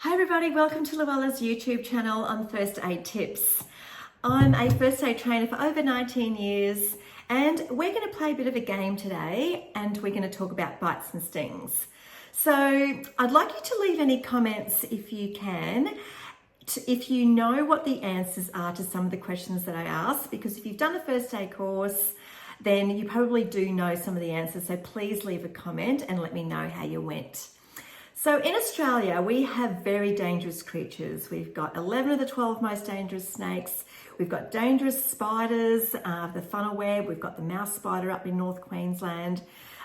Hi everybody, welcome to Luella's YouTube channel on First Aid Tips. I'm a first aid trainer for over 19 years and we're going to play a bit of a game today and we're going to talk about bites and stings. So I'd like you to leave any comments if you can, if you know what the answers are to some of the questions that I ask, because if you've done a first aid course then you probably do know some of the answers, so please leave a comment and let me know how you went. So in Australia, we have very dangerous creatures. We've got 11 of the 12 most dangerous snakes. We've got dangerous spiders, the funnel web. We've got the mouse spider up in North Queensland.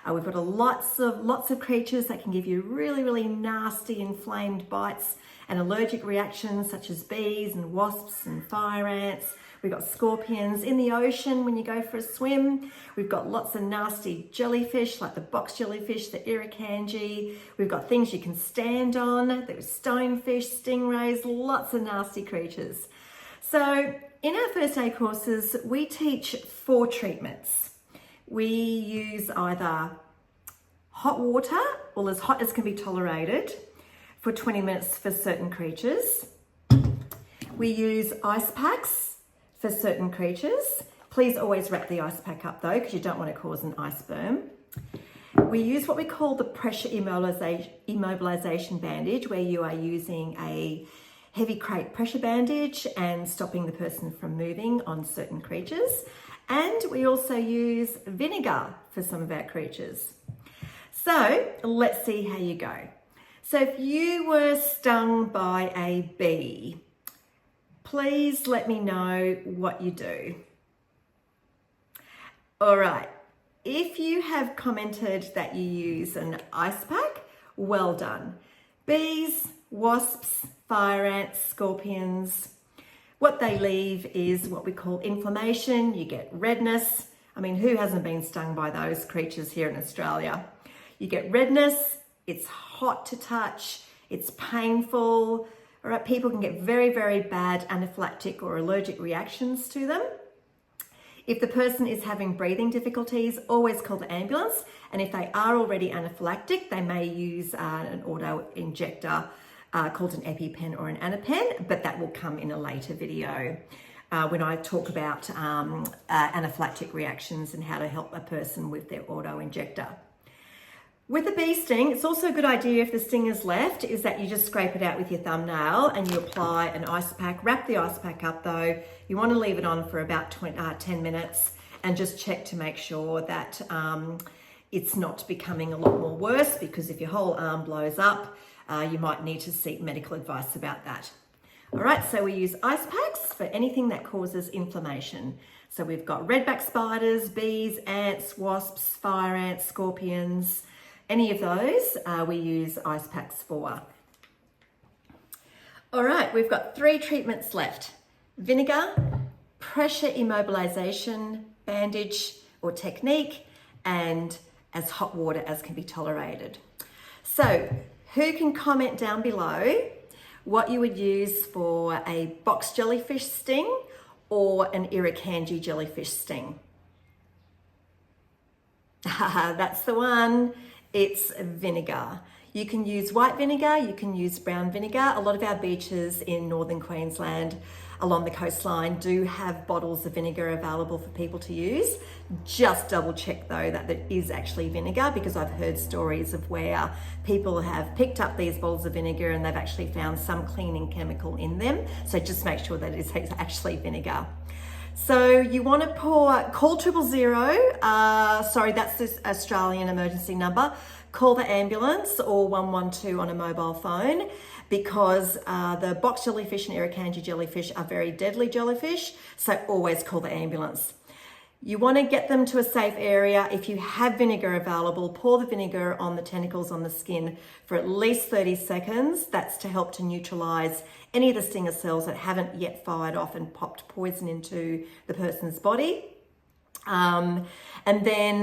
We've got lots of creatures that can give you really nasty inflamed bites and allergic reactions, such as bees and wasps and fire ants. We've got scorpions in the ocean when you go for a swim. We've got lots of nasty jellyfish, like the box jellyfish, the irukandji. We've got things you can stand on. There's stonefish, stingrays, lots of nasty creatures. So in our first aid courses, we teach 4 treatments. We use either hot water, or as hot as can be tolerated, for 20 minutes for certain creatures. We use ice packs for certain creatures. Please always wrap the ice pack up though, because you don't want to cause an ice burn. We use what we call the pressure immobilization bandage, where you are using a heavy crate pressure bandage and stopping the person from moving on certain creatures. And we also use vinegar for some of our creatures. So let's see how you go. So if you were stung by a bee, please let me know what you do. All right, if you have commented that you use an ice pack, well done. Bees, wasps, fire ants, scorpions, what they leave is what we call inflammation. You get redness. I mean, who hasn't been stung by those creatures here in Australia? You get redness, it's hot to touch, it's painful. All right, people can get very bad anaphylactic or allergic reactions to them. If the person is having breathing difficulties, always call the ambulance. And if they are already anaphylactic, they may use an auto injector called an EpiPen or an Anapen, but that will come in a later video when I talk about anaphylactic reactions and how to help a person with their auto injector. With a bee sting, it's also a good idea if the sting is left, is that you just scrape it out with your thumbnail and you apply an ice pack. Wrap the ice pack up though. You want to leave it on for about 10 minutes and just check to make sure that it's not becoming a lot more worse, because if your whole arm blows up, you might need to seek medical advice about that. All right, so we use ice packs for anything that causes inflammation. So we've got redback spiders, bees, ants, wasps, fire ants, scorpions. Any of those we use ice packs for. All right, we've got 3 treatments left. Vinegar, pressure immobilization bandage or technique, and as hot water as can be tolerated. So who can comment down below what you would use for a box jellyfish sting or an irukandji jellyfish sting? That's the one. It's vinegar. You can use white vinegar, you can use brown vinegar. A lot of our beaches in northern Queensland along the coastline do have bottles of vinegar available for people to use. Just double check though that it is actually vinegar, because I've heard stories of where people have picked up these bottles of vinegar and they've actually found some cleaning chemical in them. So just make sure that it's actually vinegar. So you want to call 000, sorry, that's this Australian emergency number. Call the ambulance or 112 on a mobile phone, because the box jellyfish and irukandji jellyfish are very deadly jellyfish, so always call the ambulance. You want to get them to a safe area. If you have vinegar available, pour the vinegar on the tentacles on the skin for at least 30 seconds. That's to help to neutralize any of the stinger cells that haven't yet fired off and popped poison into the person's body. And then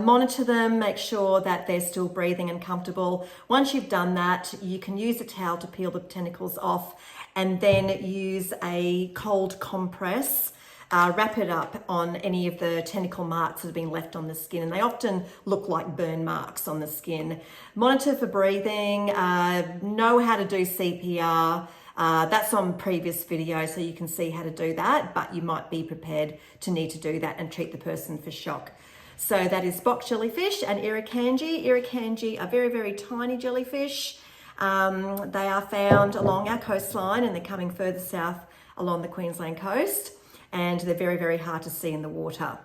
monitor them, make sure that they're still breathing and comfortable. Once you've done that, you can use a towel to peel the tentacles off and then use a cold compress wrap it up on any of the tentacle marks that have been left on the skin, and they often look like burn marks on the skin. Monitor for breathing, know how to do CPR. That's on previous videos, so you can see how to do that, but you might be prepared to need to do that and treat the person for shock. So that is box jellyfish and irukandji. Irukandji are very, very tiny jellyfish. They are found along our coastline, and they're coming further south along the Queensland coast, and they're very, very hard to see in the water.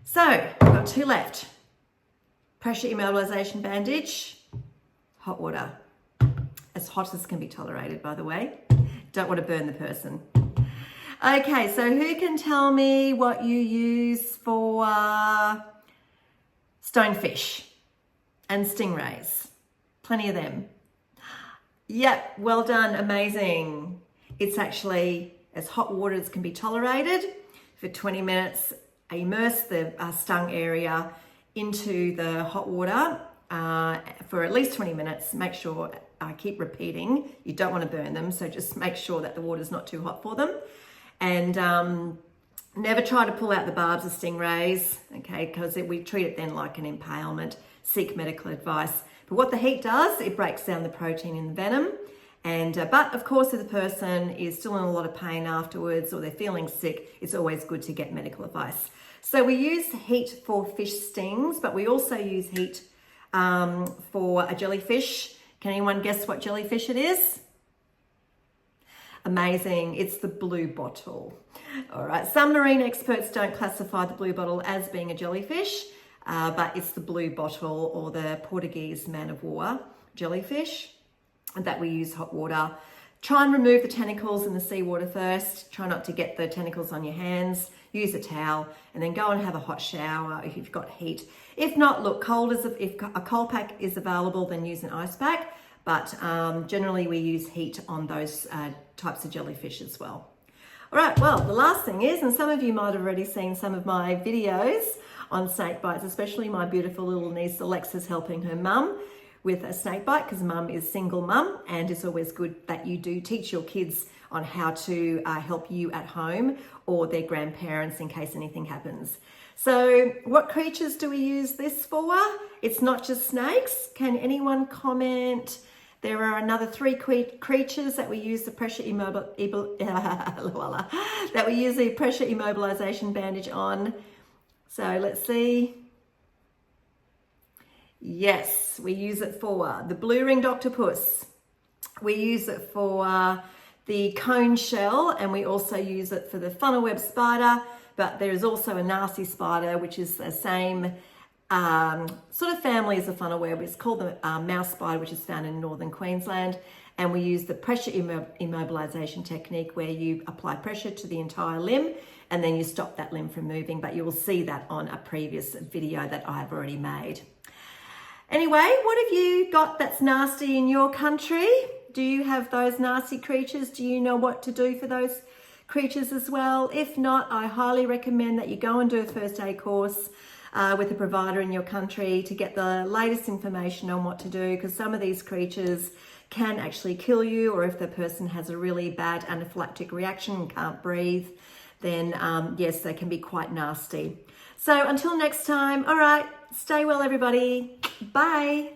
So we've got two left. Pressure immobilization bandage, hot water. As hot as can be tolerated, by the way. Don't want to burn the person. Okay, so who can tell me what you use for stonefish and stingrays? Plenty of them. Yep, well done, amazing. It's actually as hot water as can be tolerated. For 20 minutes, immerse the stung area into the hot water for at least 20 minutes. Make sure, keep repeating, you don't want to burn them, so just make sure that the water's not too hot for them. And never try to pull out the barbs of stingrays, okay, because we treat it then like an impalement. Seek medical advice. But what the heat does, it breaks down the protein in the venom. And but of course, if the person is still in a lot of pain afterwards or they're feeling sick, it's always good to get medical advice. So we use heat for fish stings, but we also use heat for a jellyfish. Can anyone guess what jellyfish it is? Amazing, it's the blue bottle. All right, some marine experts don't classify the blue bottle as being a jellyfish, but it's the blue bottle, or the Portuguese man-of-war jellyfish, that we use hot water. Try and remove the tentacles in the seawater first. Try not to get the tentacles on your hands. Use a towel, and then go and have a hot shower if you've got heat. If not, look, if a cold pack is available, then use an ice pack. But generally we use heat on those types of jellyfish as well. All right, well, the last thing is, and some of you might have already seen some of my videos on snake bites, especially my beautiful little niece Alexa's helping her mum with a snake bite, because mum is single mum, and it's always good that you do teach your kids on how to help you at home or their grandparents in case anything happens. So what creatures do we use this for? It's not just snakes. Can anyone comment? There are another 3 creatures that we use the pressure immobilization bandage on. So let's see. Yes, we use it for the blue-ringed octopus. We use it for the cone shell, and we also use it for the funnel web spider, but there is also a nasty spider, which is the same sort of family as the funnel web. It's called the mouse spider, which is found in northern Queensland, and we use the pressure immobilization technique, where you apply pressure to the entire limb and then you stop that limb from moving, but you will see that on a previous video that I have already made. Anyway, what have you got that's nasty in your country? Do you have those nasty creatures? Do you know what to do for those creatures as well? If not, I highly recommend that you go and do a first aid course with a provider in your country to get the latest information on what to do, because some of these creatures can actually kill you, or if the person has a really bad anaphylactic reaction and can't breathe, then yes, they can be quite nasty. So until next time, all right, stay well everybody. Bye.